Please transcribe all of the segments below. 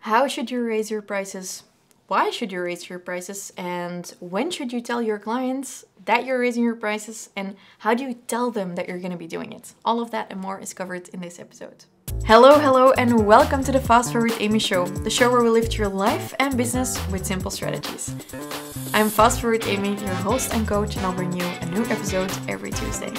How should you raise your prices? Why should you raise your prices? And when should you tell your clients that you're raising your prices? And how do you tell them that you're going to be doing it? All of that and more is covered in this episode. Hello, and welcome to the Fast Forward Amy Show, the show where we lift your life and business with simple strategies. I'm Fast Forward Amy, your host and coach, and I'll bring you a new episode every Tuesday.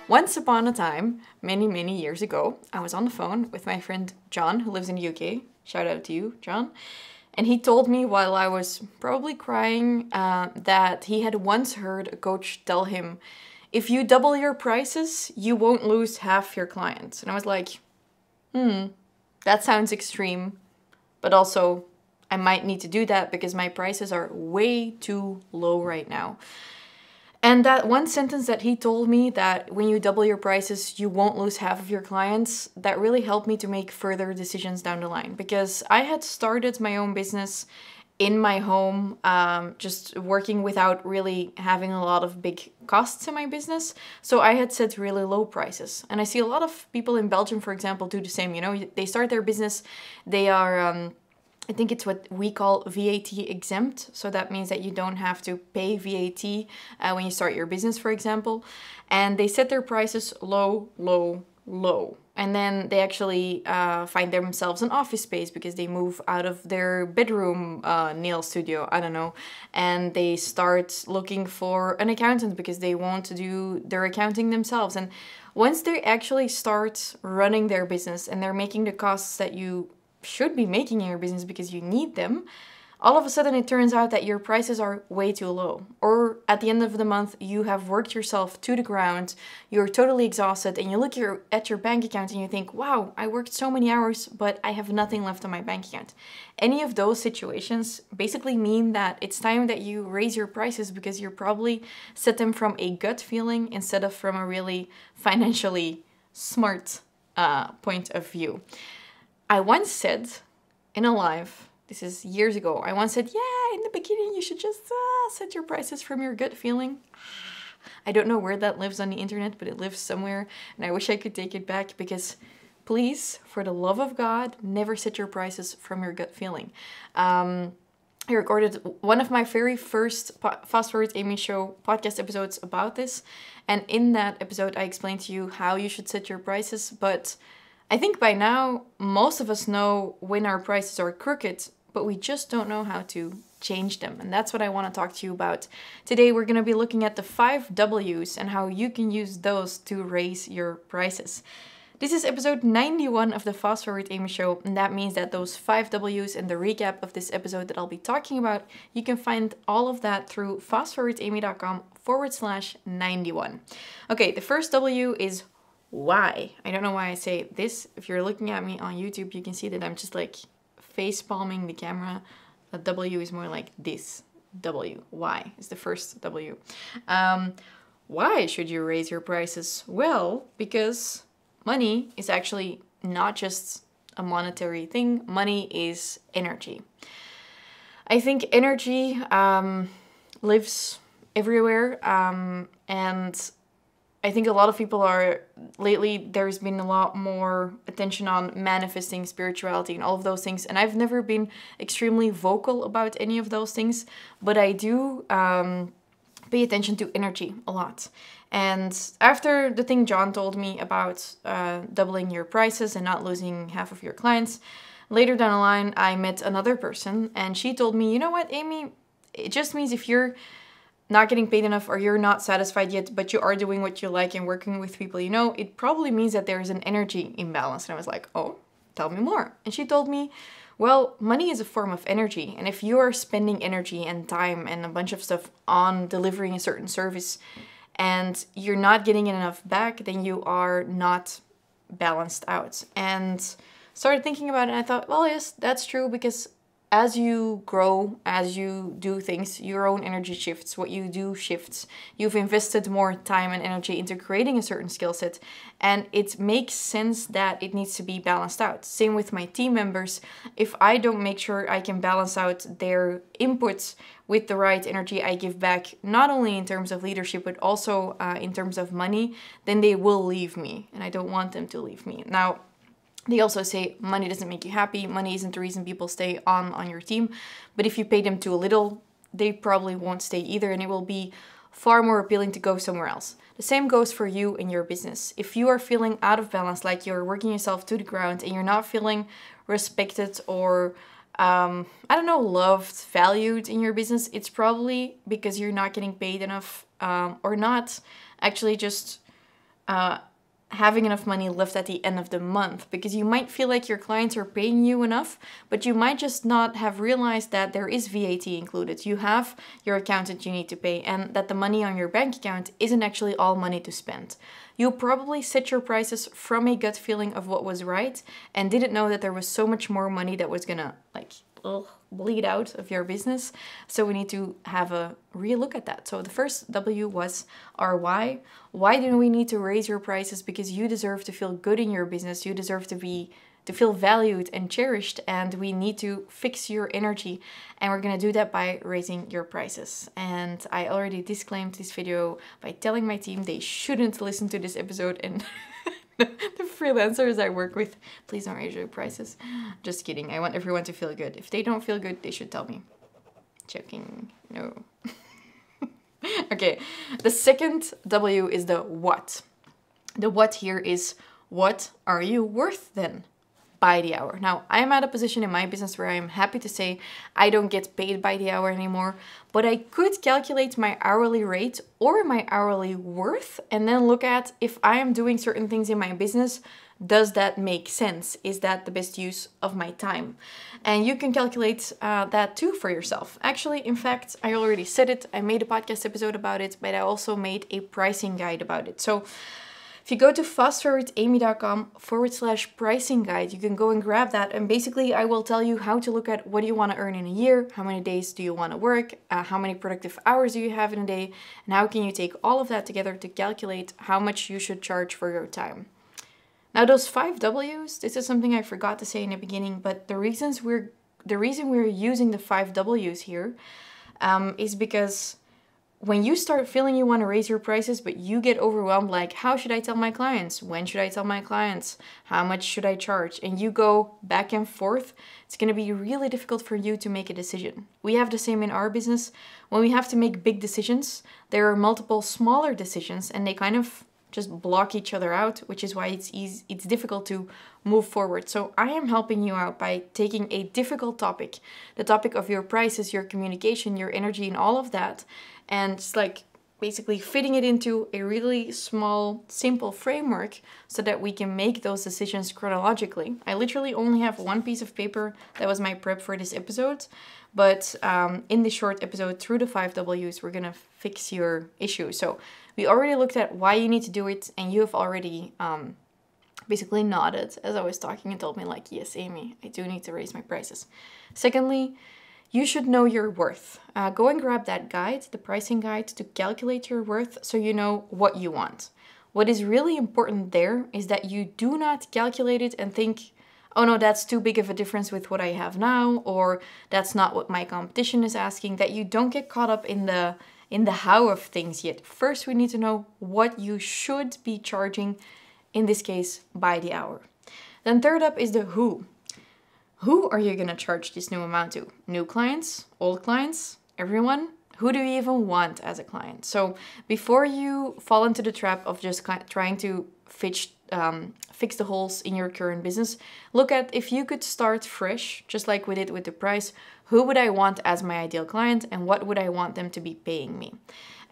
Once upon a time, many years ago, I was on the phone with my friend John, who lives in the UK. Shout out to you, John. And he told me while I was probably crying that he had once heard a coach tell him, if you double your prices, you won't lose half your clients. And I was like, that sounds extreme. But also, I might need to do that because my prices are way too low right now. And that one sentence that he told me, that when you double your prices, you won't lose half of your clients, that really helped me to make further decisions down the line. Because I had started my own business in my home, just working without really having a lot of big costs in my business. So I had set really low prices. And I see a lot of people in Belgium, for example, do the same. You know, they start their business, they are... I think it's what we call VAT exempt. So that means that you don't have to pay VAT when you start your business, for example. And they set their prices low. And then they actually find themselves an office space because they move out of their bedroom nail studio, I don't know. And they start looking for an accountant because they want to do their accounting themselves. And once they actually start running their business and they're making the costs that you should be making in your business because you need them, all of a sudden it turns out that your prices are way too low. Or at the end of the month, you have worked yourself to the ground, you're totally exhausted, and you look at your bank account and you think, wow, I worked so many hours, but I have nothing left on my bank account. Any of those situations basically mean that it's time that you raise your prices because you probably set them from a gut feeling instead of from a really financially smart point of view. I once said in a live, this is years ago, I once said, yeah, in the beginning you should just set your prices from your gut feeling. I don't know where that lives on the internet, but it lives somewhere, and I wish I could take it back because please, for the love of God, never set your prices from your gut feeling. I recorded one of my very first Fast Forward Amy Show podcast episodes about this, and in that episode I explained to you how you should set your prices, but I think by now, most of us know when our prices are crooked, but we just don't know how to change them. And that's what I want to talk to you about. Today, we're going to be looking at the 5 W's and how you can use those to raise your prices. This is episode 91 of the Fast Forward Amy Show, and that means that those 5 W's and the recap of this episode that I'll be talking about, you can find all of that through fastforwardamy.com/91. Okay, the first W is why. I don't know why I say this. If you're looking at me on YouTube, you can see that I'm just like face palming the camera. A W is more like this. W. Why is the first W. Why should you raise your prices? Well, because money is actually not just a monetary thing. Money is energy. I think energy lives everywhere, and I think a lot of people lately there's been a lot more attention on manifesting, spirituality, and all of those things. And I've never been extremely vocal about any of those things, but I do pay attention to energy a lot. And after the thing John told me about doubling your prices and not losing half of your clients, later down the line, I met another person and she told me, you know what, Amy, it just means if you're not getting paid enough or you're not satisfied yet, but you are doing what you like and working with people you know, it probably means that there is an energy imbalance. And I was like, oh, tell me more. And she told me, well, money is a form of energy. And if you are spending energy and time and a bunch of stuff on delivering a certain service and you're not getting enough back, then you are not balanced out. And started thinking about it and I thought, well, yes, that's true because as you grow, as you do things, your own energy shifts, what you do shifts. You've invested more time and energy into creating a certain skill set, and it makes sense that it needs to be balanced out. Same with my team members. If I don't make sure I can balance out their inputs with the right energy I give back, not only in terms of leadership, but also in terms of money, then they will leave me, and I don't want them to leave me. Now, they also say money doesn't make you happy. Money isn't the reason people stay on your team. But if you pay them too little, they probably won't stay either, and it will be far more appealing to go somewhere else. The same goes for you in your business. If you are feeling out of balance, like you're working yourself to the ground and you're not feeling respected or loved, valued in your business, it's probably because you're not getting paid enough, or not actually just having enough money left at the end of the month, because you might feel like your clients are paying you enough, but you might just not have realized that there is VAT included. You have your accountant you need to pay, and that the money on your bank account isn't actually all money to spend. You probably set your prices from a gut feeling of what was right and didn't know that there was so much more money that was gonna bleed out of your business. So we need to have a real look at that. So the first W was our why. Why do we need to raise your prices? Because you deserve to feel good in your business. You deserve to feel valued and cherished, and we need to fix your energy, and we're gonna do that by raising your prices. And I already disclaimed this video by telling my team they shouldn't listen to this episode, and the freelancers I work with, please don't raise your prices. Just kidding. I want everyone to feel good. If they don't feel good, they should tell me. Joking. No. Okay. The second W is the what. The what here is, what are you worth then? By the hour. Now, I'm at a position in my business where I'm happy to say I don't get paid by the hour anymore, but I could calculate my hourly rate or my hourly worth and then look at, if I am doing certain things in my business, does that make sense? Is that the best use of my time? And you can calculate that too for yourself. Actually, in fact, I already said it. I made a podcast episode about it, but I also made a pricing guide about it. So if you go to fastforwardamy.com/pricing guide, you can go and grab that. And basically, I will tell you how to look at what do you want to earn in a year, how many days do you want to work, how many productive hours do you have in a day, and how can you take all of that together to calculate how much you should charge for your time. Now, those 5 W's, this is something I forgot to say in the beginning, but the reason we're using the 5 W's here is because when you start feeling you want to raise your prices, but you get overwhelmed, like, how should I tell my clients? When should I tell my clients? How much should I charge? And you go back and forth, it's going to be really difficult for you to make a decision. We have the same in our business. When we have to make big decisions, there are multiple smaller decisions, and they kind of just block each other out, which is why it's difficult to move forward. So I am helping you out by taking a difficult topic, the topic of your prices, your communication, your energy, and all of that, and just basically fitting it into a really small, simple framework so that we can make those decisions chronologically. I literally only have one piece of paper that was my prep for this episode, but in this short episode, through the 5 W's, we're gonna fix your issue. So we already looked at why you need to do it, and you have already basically nodded as I was talking and told me yes, Amy, I do need to raise my prices. Secondly, you should know your worth. Go and grab that guide, the pricing guide, to calculate your worth so you know what you want. What is really important there is that you do not calculate it and think, oh no, that's too big of a difference with what I have now, or that's not what my competition is asking, that you don't get caught up in the how of things yet. First, we need to know what you should be charging, in this case, by the hour. Then third up is the who. Who are you going to charge this new amount to? New clients? Old clients? Everyone? Who do you even want as a client? So before you fall into the trap of just trying to fix the holes in your current business, look at, if you could start fresh, just like we did with the price, who would I want as my ideal client and what would I want them to be paying me?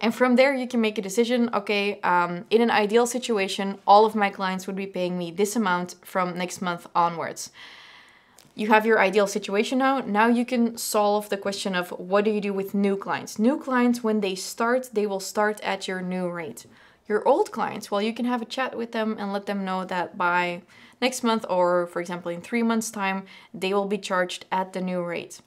And from there, you can make a decision, okay, in an ideal situation, all of my clients would be paying me this amount from next month onwards. You have your ideal situation now. Now you can solve the question of what do you do with new clients? New clients, when they start, they will start at your new rate. Your old clients, well, you can have a chat with them and let them know that by next month, or for example, in 3 months' time, they will be charged at the new rate.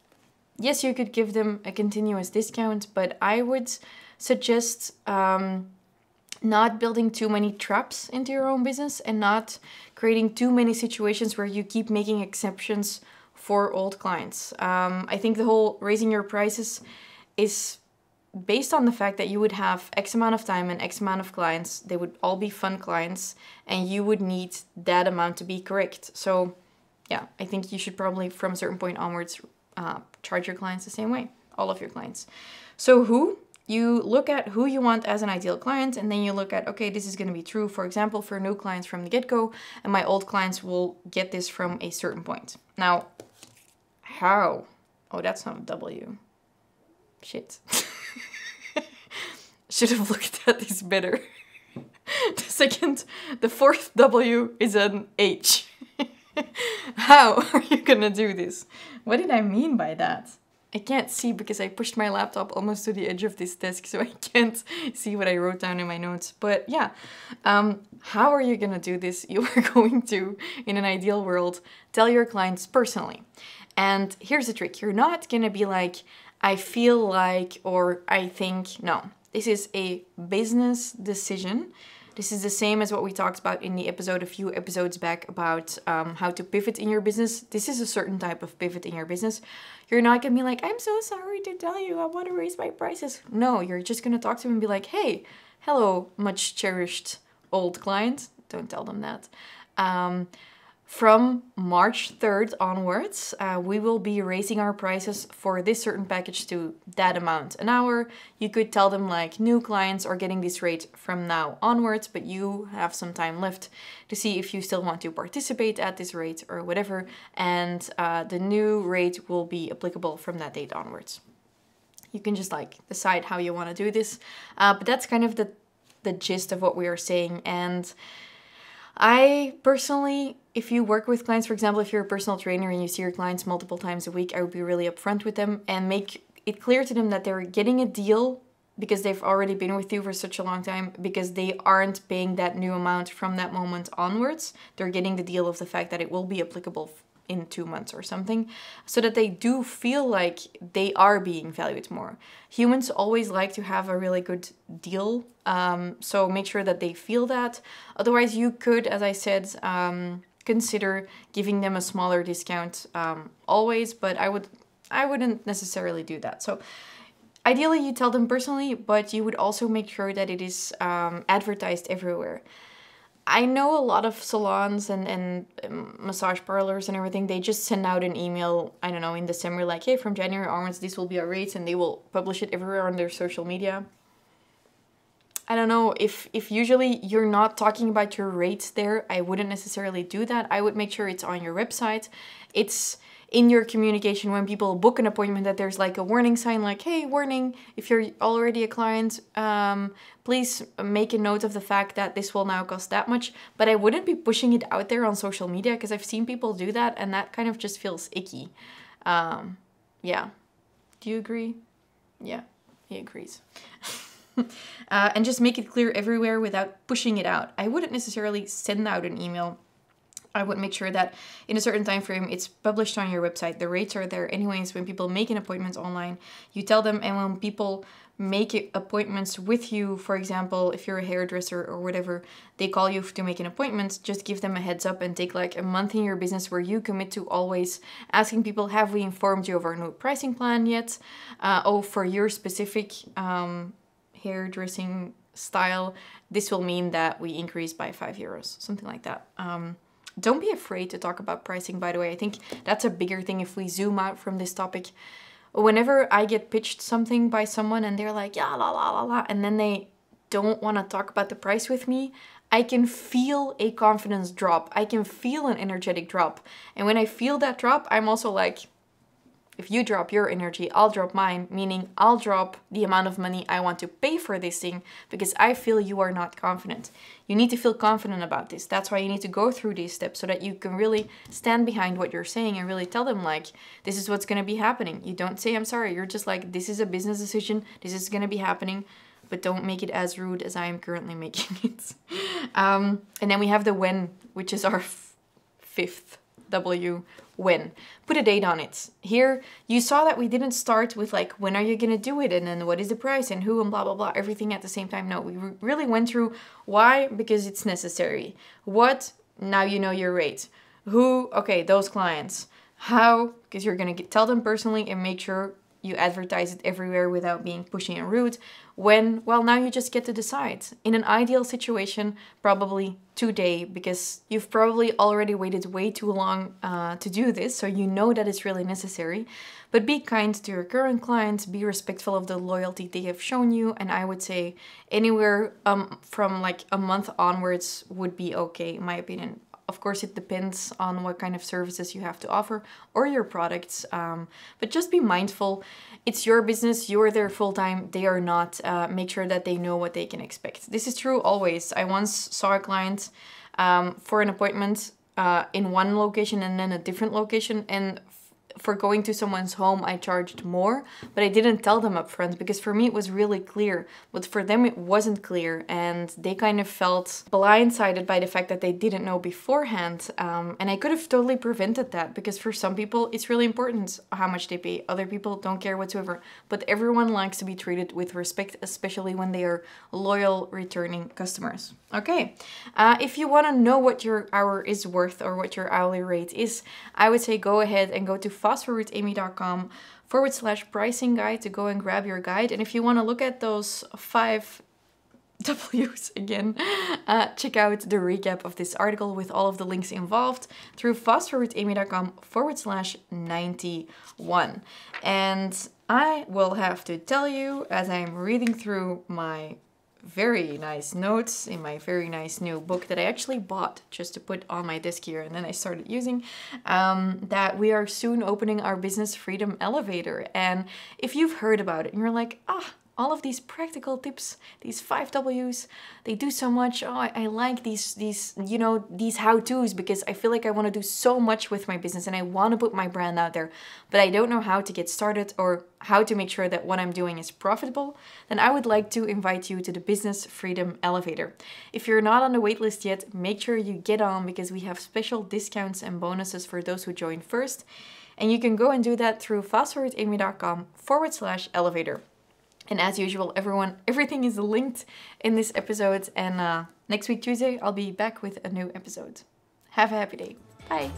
yes, you could give them a continuous discount, but I would suggest not building too many traps into your own business and not creating too many situations where you keep making exceptions for old clients. I think the whole raising your prices is based on the fact that you would have X amount of time and X amount of clients. They would all be fun clients, and you would need that amount to be correct. So yeah, I think you should probably from a certain point onwards charge your clients the same way, all of your clients. So you look at who you want as an ideal client, and then you look at, okay, this is going to be true, for example, for new clients from the get-go, and my old clients will get this from a certain point. Now, how? Oh, that's not a W. Shit. Should have looked at this better. The fourth W is an H. How are you gonna do this? What did I mean by that? I can't see because I pushed my laptop almost to the edge of this desk, so I can't see what I wrote down in my notes. But yeah, how are you gonna do this? You are going to, in an ideal world, tell your clients personally. And here's the trick. You're not gonna be like, I feel like, or I think. No, this is a business decision. This is the same as what we talked about in the episode a few episodes back about how to pivot in your business. This is a certain type of pivot in your business. You're not going to be like, I'm so sorry to tell you, I want to raise my prices. No, you're just going to talk to them and be like, hey, hello, much cherished old client. Don't tell them that. From March 3rd onwards, we will be raising our prices for this certain package to that amount an hour. You could tell them like new clients are getting this rate from now onwards, but you have some time left to see if you still want to participate at this rate or whatever. And the new rate will be applicable from that date onwards. You can just like decide how you want to do this. But that's kind of the gist of what we are saying. And I personally, if you work with clients, for example, if you're a personal trainer and you see your clients multiple times a week, I would be really upfront with them and make it clear to them that they're getting a deal because they've already been with you for such a long time, because they aren't paying that new amount from that moment onwards. They're getting the deal of the fact that it will be applicable in 2 months or something, so that they do feel like they are being valued more. Humans always like to have a really good deal, so make sure that they feel that. Otherwise, you could, as I said, consider giving them a smaller discount always, but I wouldn't necessarily do that. So ideally, you tell them personally, but you would also make sure that it is advertised everywhere. I know a lot of salons and massage parlors and everything, they just send out an email, I don't know, in December, like, hey, from January onwards, this will be our rates, and they will publish it everywhere on their social media. I don't know, if usually you're not talking about your rates there, I wouldn't necessarily do that. I would make sure it's on your website. It's in your communication when people book an appointment that there's like a warning sign like, hey, warning, if you're already a client, please make a note of the fact that this will now cost that much. But I wouldn't be pushing it out there on social media because I've seen people do that and that kind of just feels icky. Yeah. Do you agree? Yeah, he agrees. And just make it clear everywhere without pushing it out. I wouldn't necessarily send out an email. I would make sure that in a certain time frame it's published on your website. The rates are there anyways. When people make an appointment online, you tell them, and when people make appointments with you, for example, if you're a hairdresser or whatever, they call you to make an appointment, just give them a heads up and take like a month in your business where you commit to always asking people, have we informed you of our new pricing plan yet? Oh, for your specific hairdressing style, this will mean that we increase by €5, something like that. Don't be afraid to talk about pricing, by the way. I think that's a bigger thing if we zoom out from this topic. Whenever I get pitched something by someone and they're like, yeah, la, la, la, la, and then they don't want to talk about the price with me, I can feel a confidence drop. I can feel an energetic drop. And when I feel that drop, I'm also like, if you drop your energy, I'll drop mine, meaning I'll drop the amount of money I want to pay for this thing because I feel you are not confident. You need to feel confident about this. That's why you need to go through these steps so that you can really stand behind what you're saying and really tell them like, this is what's going to be happening. You don't say, I'm sorry. You're just like, this is a business decision. This is going to be happening, but don't make it as rude as I am currently making it. And then we have the when, which is our fifth 5W when. Put a date on it. Here, you saw that we didn't start with like, when are you gonna do it? And then what is the price and who and blah, blah, blah, everything at the same time. No, we really went through why, because it's necessary. What, now you know your rate. Who, okay, those clients. How, because you're gonna tell them personally and make sure you advertise it everywhere without being pushy and rude. When, well, now you just get to decide. In an ideal situation, probably today, because you've probably already waited way too long to do this, so you know that it's really necessary. But be kind to your current clients, be respectful of the loyalty they have shown you, and I would say anywhere from like a month onwards would be okay, in my opinion. Of course, it depends on what kind of services you have to offer or your products, but just be mindful. It's your business, you're there full time, they are not. Make sure that they know what they can expect. This is true always. I once saw a client for an appointment in one location and then a different location, and for going to someone's home, I charged more, but I didn't tell them up front because for me it was really clear, but for them it wasn't clear, and they kind of felt blindsided by the fact that they didn't know beforehand. And I could have totally prevented that, because for some people it's really important how much they pay. Other people don't care whatsoever, but everyone likes to be treated with respect, especially when they are loyal returning customers. Okay, if you want to know what your hour is worth or what your hourly rate is, I would say go ahead and go to fastforwardamy.com/pricing guide to go and grab your guide. And if you want to look at those 5 W's again, check out the recap of this article with all of the links involved through fastforwardamy.com/91. And I will have to tell you, as I'm reading through my very nice notes in my very nice new book that I actually bought just to put on my desk here and then I started using, that we are soon opening our Business Freedom Elevator. And if you've heard about it and you're like, all of these practical tips, these 5 W's, they do so much. Oh, I like these you know, these how-tos, because I feel like I want to do so much with my business and I want to put my brand out there, but I don't know how to get started or how to make sure that what I'm doing is profitable. Then I would like to invite you to the Business Freedom Elevator. If you're not on the waitlist yet, make sure you get on, because we have special discounts and bonuses for those who join first. And you can go and do that through fastforwardamy.com/elevator. And as usual, everything is linked in this episode. And next week, Tuesday, I'll be back with a new episode. Have a happy day. Bye.